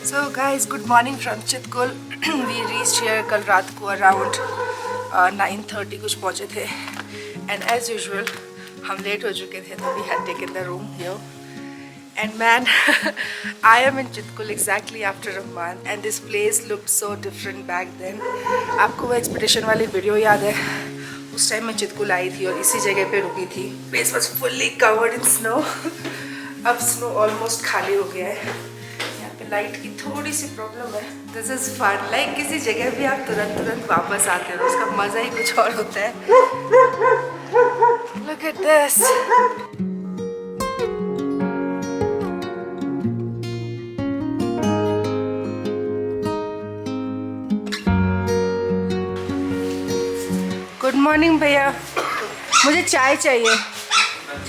So guys, good morning from Chitkul. We reached here कल रात को around 9:30 कुछ पहुँचे थे. And as usual, हम लेट हो चुके थे तो we had taken the room here. And man, I am in Chitkul exactly after a month and this place looked so different back then. आपको वो expedition वाली वीडियो याद है? उस टाइम मैं चितकुल आई थी और इसी जगह पे रुकी थी. Place was fully covered in snow. अब स्नो ऑलमोस्ट खाली हो गया है. यहाँ पे लाइट की थोड़ी सी प्रॉब्लम है. This is fun. लाइक किसी जगह भी आप तुरंत वापस आते हो, उसका मज़ा ही कुछ और होता है. Look at this. Good morning भैया, मुझे चाय चाहिए.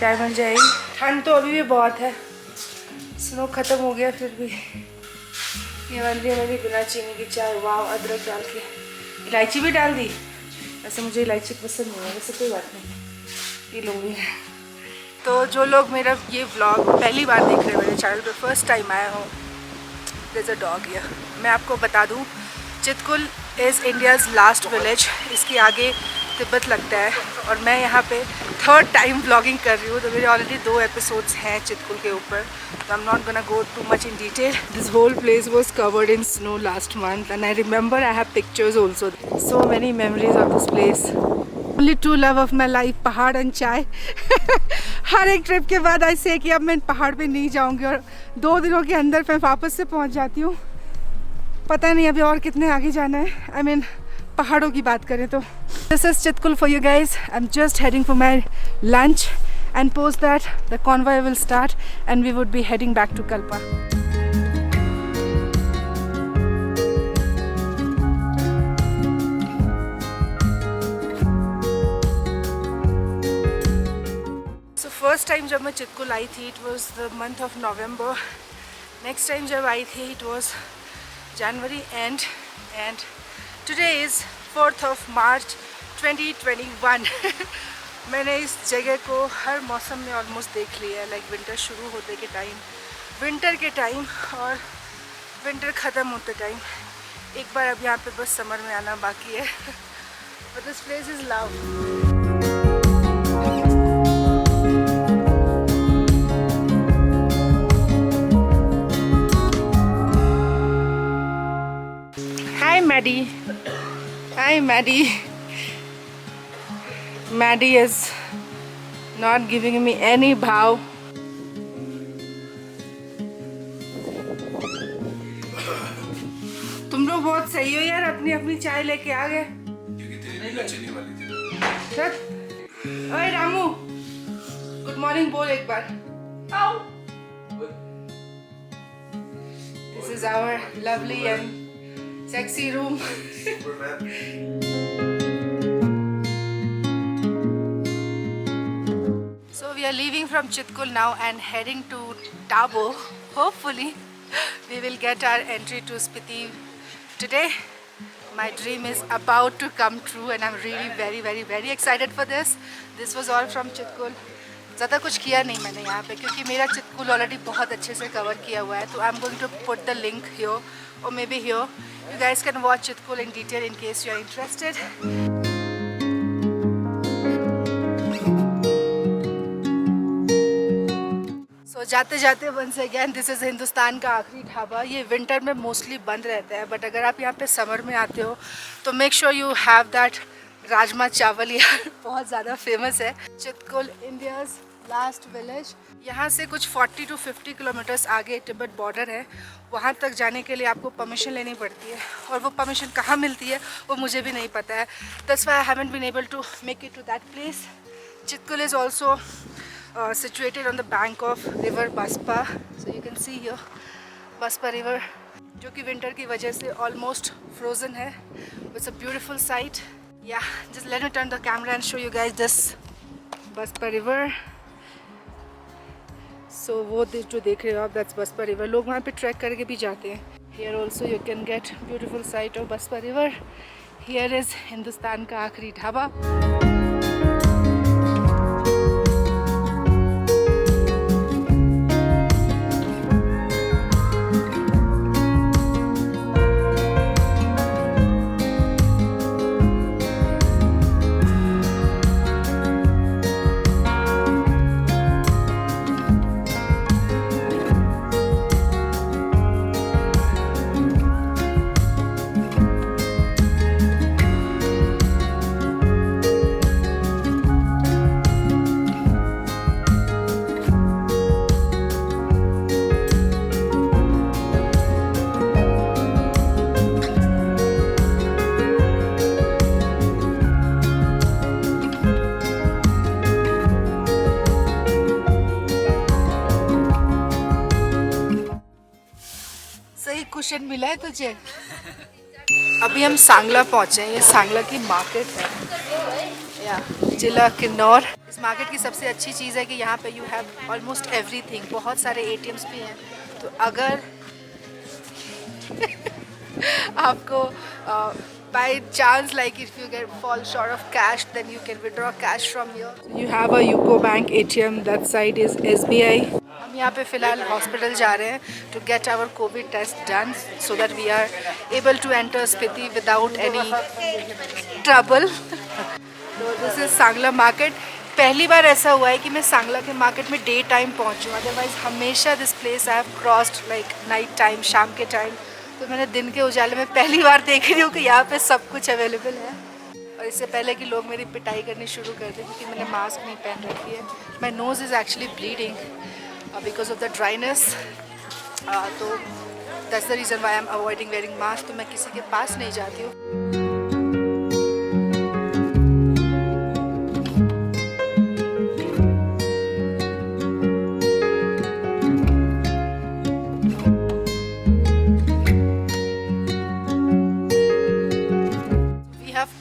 चाय मिल जाएगी? ठंड तो अभी भी बहुत है. स्नो ख़त्म हो गया फिर भी. ये बन रही है मेरी बिना चीनी की चाय. वाव, अदरक डाल के. इलायची भी डाल दी. वैसे मुझे इलायची पसंद नहीं है, वैसे कोई बात नहीं, पी लूँगी. तो जो लोग मेरा ये व्लॉग पहली बार देख रहे हैं मेरे चैनल पे, फर्स्ट टाइम आया हूँ, there is a dog here. मैं आपको बता दूँ, Chitkul is India's last village. इसके आगे तिब्बत लगता है और मैं यहाँ पे थर्ड टाइम व्लॉगिंग कर रही हूँ. तो मेरे ऑलरेडी 2 एपिसोड्स हैं चितकुल के ऊपर. तो I am not gonna go too much in detail. This whole place was covered in snow last month and I remember I have pictures also. So many memories of this place. Only true love of my life, पहाड़ and चाय. हर एक trip के बाद ऐसे है कि अब मैं पहाड़ पे नहीं जाऊँगी और 2 दिनों के अंदर मैं वापस से पहुँच जाती हूँ. पता नहीं अभी और कितने आगे जाना है. आई मीन पहाड़ों की बात करें तो. This is Chitkul for you guys. I am just heading for my lunch and post that the convoy will start and we would be heading back to Kalpa. So first time जब मैं चितकुल आई थी, it was the month of November. Next time जब आई थी, it was January end and today is 4th of March 2021. मैंने इस जगह को हर मौसम में ऑलमोस्ट देख लिया है. लाइक विंटर शुरू होते के टाइम, विंटर के टाइम और विंटर ख़त्म होते टाइम. एक बार अब यहाँ पे बस समर में आना बाकी है. But this place is love. Maddie. Hi Maddie. Maddie is not giving me any bhav. तुम लोग बहुत सही हो यार, अपनी अपनी चाय लेके आ गए. ओए रामू, गुड मॉर्निंग बोल एक बार. This is our lovely and sexy room. So we are leaving from Chitkul now and heading to Tabo. Hopefully we will get our entry to Spiti today. My dream is about to come true and I'm really very excited for this. This was all from Chitkul. ज़्यादा कुछ किया नहीं मैंने यहाँ पे क्योंकि मेरा Chitkul already बहुत अच्छे से कवर किया हुआ है. तो I am going to put the link here or maybe here. You guys can watch Chitkul in detail in case you are interested. So जाते जाते once again this is Hindustan का आखिरी ढाबा. ये विंटर में मोस्टली बंद रहता है बट अगर आप यहाँ पे समर में आते हो तो make sure you have that rajma चावल. यार बहुत ज़्यादा फेमस है. Chitkul India's last village. यहाँ से कुछ 40 to 50 किलोमीटर्स आगे तिब्बत बॉर्डर है. वहाँ तक जाने के लिए आपको परमिशन लेनी पड़ती है और वो परमिशन कहाँ मिलती है वो मुझे भी नहीं पता है. That's why I haven't been able to make it to that place. Chitkul is also situated on the bank of river Baspa. So you can see here Baspa river जो कि विंटर की वजह से ऑलमोस्ट फ्रोज़न है. It's a beautiful sight. Yeah, just let me turn the camera and show you guys this Baspa river. So वो जो देख रहे हो आप, that's Baspa river. लोग वहाँ पे ट्रैक करके भी जाते हैं. Here also you can get beautiful sight of Baspa river. Here is Hindustan का आखिरी ढाबा. कुशन मिला है तुझे? अभी हम सांगला पहुंचे हैं। ये सांगला की मार्केट है या जिला किन्नौर। इस मार्केट की सबसे अच्छी चीज़ है कि यहाँ पे यू हैव ऑलमोस्ट एवरीथिंग। बहुत सारे एटीएम्स भी हैं, तो अगर आपको by chance, like if you fall short of cash, then you can withdraw cash from here. You have a UCO Bank ATM. That side is SBI. हम यहाँ पे फ़िलहाल हॉस्पिटल जा रहे हैं to get our COVID test done so that we are able to enter Spiti without any trouble. So this is Sangla market. पहली बार ऐसा हुआ है कि मैं सांगला के मार्केट में डे टाइम पहुँचूँ, अदरवाइज हमेशा this place I have crossed like night time, शाम के टाइम। तो मैंने दिन के उजाले में पहली बार देख रही हूँ कि यहाँ पे सब कुछ अवेलेबल है। और इससे पहले कि लोग मेरी पिटाई करनी शुरू कर दें क्योंकि मैंने मास्क नहीं पहन रखी है। My nose is actually bleeding because of the dryness. तो that's the reason why I am avoiding wearing mask. तो मैं किसी के पास नहीं जाती हूँ।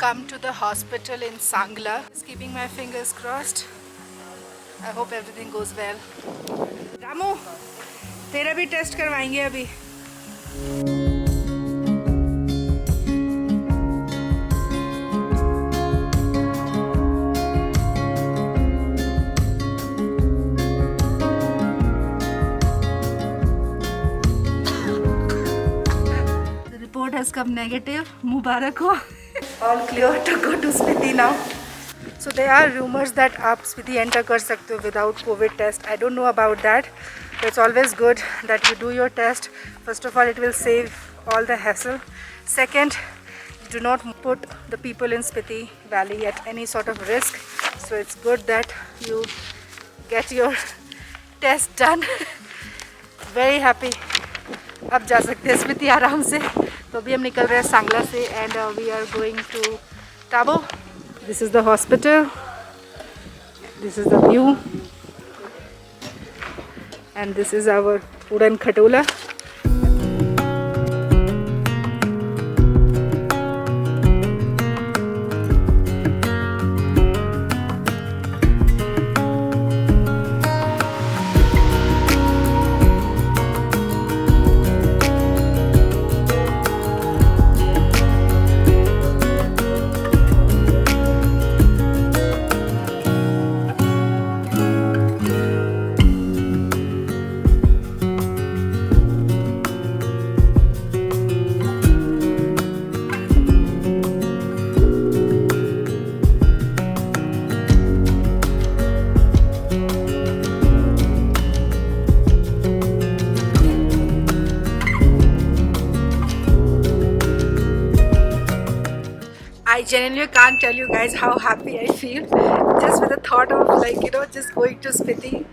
Come to the hospital in Sangla. Just keeping my fingers crossed. I hope everything goes well. Ramu, तेरा भी टेस्ट करवाएंगे अभी। The report has come negative. मुबारक हो। All clear to go to Spiti now. So there are rumors that आप Spiti enter कर सकते हो without COVID test. I don't know about that. But it's always good that you do your test. First of all, it will save all the hassle. Second, you do not put the people in Spiti Valley at any sort of risk. So it's good that you get your test done. Very happy. अब जा सकते हैं स्पीति आराम से। तो अभी हम निकल रहे हैं सांगला से and we are going to Tabo. This is the hospital, this is the view and this is our उड़न खटोला। I genuinely can't tell you guys how happy I feel just with the thought of just going to Spiti.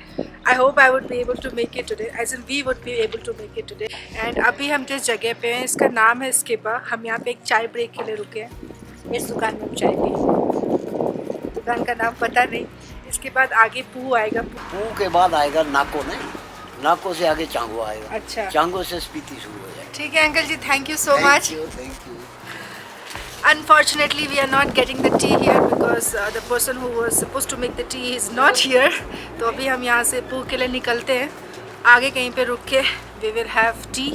I hope I would be able to make it today, as in we would be able to make it today. And अभी हम जिस जगह पे हैं इसका नाम है स्किपा। हम यहाँ पे एक चाय ब्रेक के लिए रुके हैं। इस दुकान में हम चाय पी। दुकान का नाम पता नहीं। इसके बाद आगे पू आएगा। पू के बाद आएगा नाको, नहीं नाको से आगे चांगो आएगा। अच्छा, चांगो से स्पीति शुरू हो जाएगा। ठीक है uncle ji, thank you so much. Thank you. Unfortunately, we are not getting the tea here because the person who was supposed to make the tea is not here. तो अभी हम यहाँ से पू के लिए निकलते हैं। आगे कहीं पे रुक के we will have tea.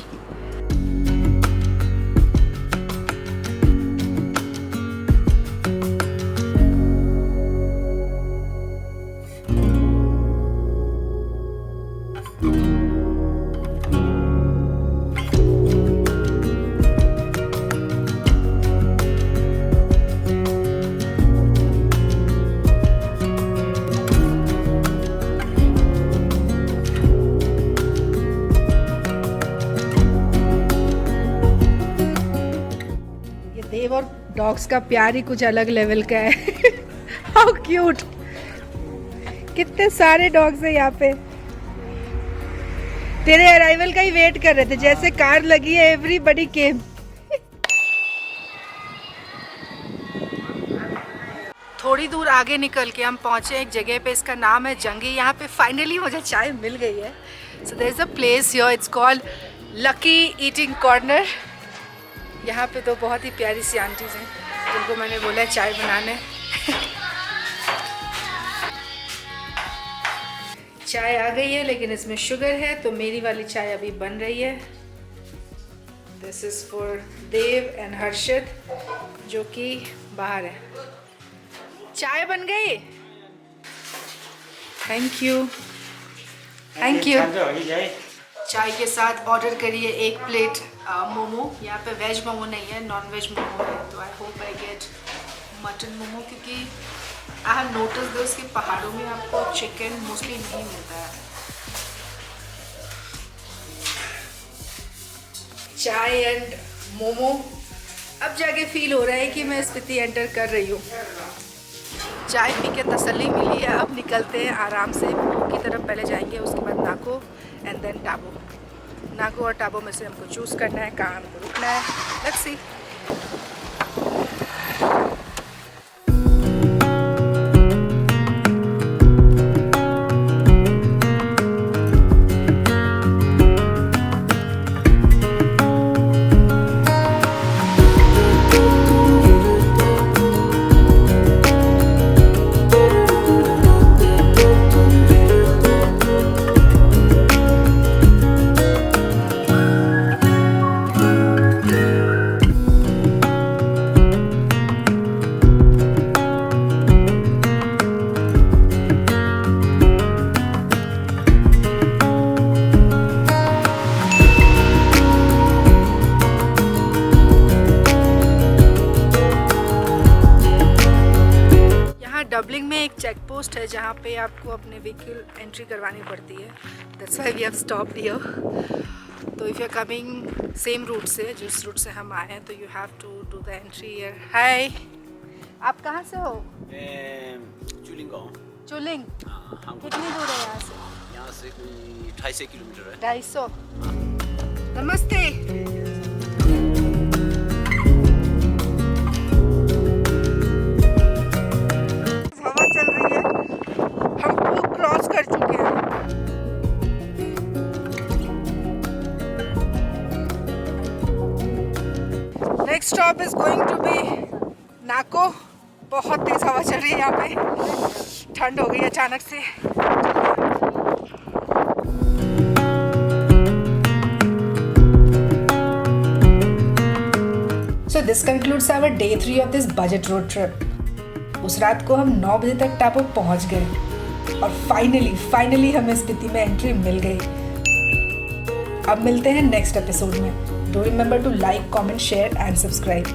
देव और डॉग्स का प्यार ही कुछ अलग लेवल का है। हाउ क्यूट, कितने सारे डॉग्स हैं यहाँ पे। तेरे अराइवल का ही वेट कर रहे थे, जैसे कार लगी है एवरीबडी केम। थोड़ी दूर आगे निकल के हम पहुंचे एक जगह पे, इसका नाम है जंगी। यहाँ पे फाइनली मुझे चाय मिल गई है। So there is a place here, it's called lucky eating corner. यहाँ पे तो बहुत ही प्यारी सी आंटीज हैं जिनको मैंने बोला है चाय बनाने। चाय आ गई है लेकिन इसमें शुगर है, तो मेरी वाली चाय अभी बन रही है। This is for Dev and Harshad जो कि बाहर है। चाय बन गई। Thank you thank you. चाय के साथ ऑर्डर करिए 1 प्लेट मोमो। यहाँ पे वेज मोमो नहीं है, नॉन वेज मोमो है, तो I hope I get mutton momo, क्योंकि आई हैव नोटिस दिस कि पहाड़ों में आपको चिकन मोस्टली नहीं मिलता है। चाय एंड मोमो। अब जाके फील हो रहा है कि मैं स्पीति एंटर कर रही हूँ। चाय पी के तसल्ली मिली है, अब निकलते हैं आराम से की तरफ। पहले जाएंगे, उसके बाद नाको एंड देन टाबो। नाको और टाबो में से हमको चूज़ करना है कहाँ हमको रुकना है। Let's see. डबलिंग में एक चेक पोस्ट है जहाँ पे आपको अपने व्हीकल एंट्री करवानी पड़ती है। That's why we have stopped here. तो if you are coming same route से, जिस रूट से हम आए हैं, तो you have to do the entry here. Hi, आप कहाँ से हो? चुलिंग। चुलिंग कितनी दूर है यहाँ से? यहाँ से कोई 250 किलोमीटर है। 250। नमस्ते। Next stop is going to be Nako. बहुत तेज हवा चल रही है यहाँ पे, ठंड हो गई अचानक से। So this concludes our day 3 of this budget road trip. उस रात को हम 9 बजे तक टापो पहुँच गए और फाइनली हमें स्पीति में एंट्री मिल गई। अब मिलते हैं नेक्स्ट एपिसोड में। Do remember to like, comment, share and subscribe.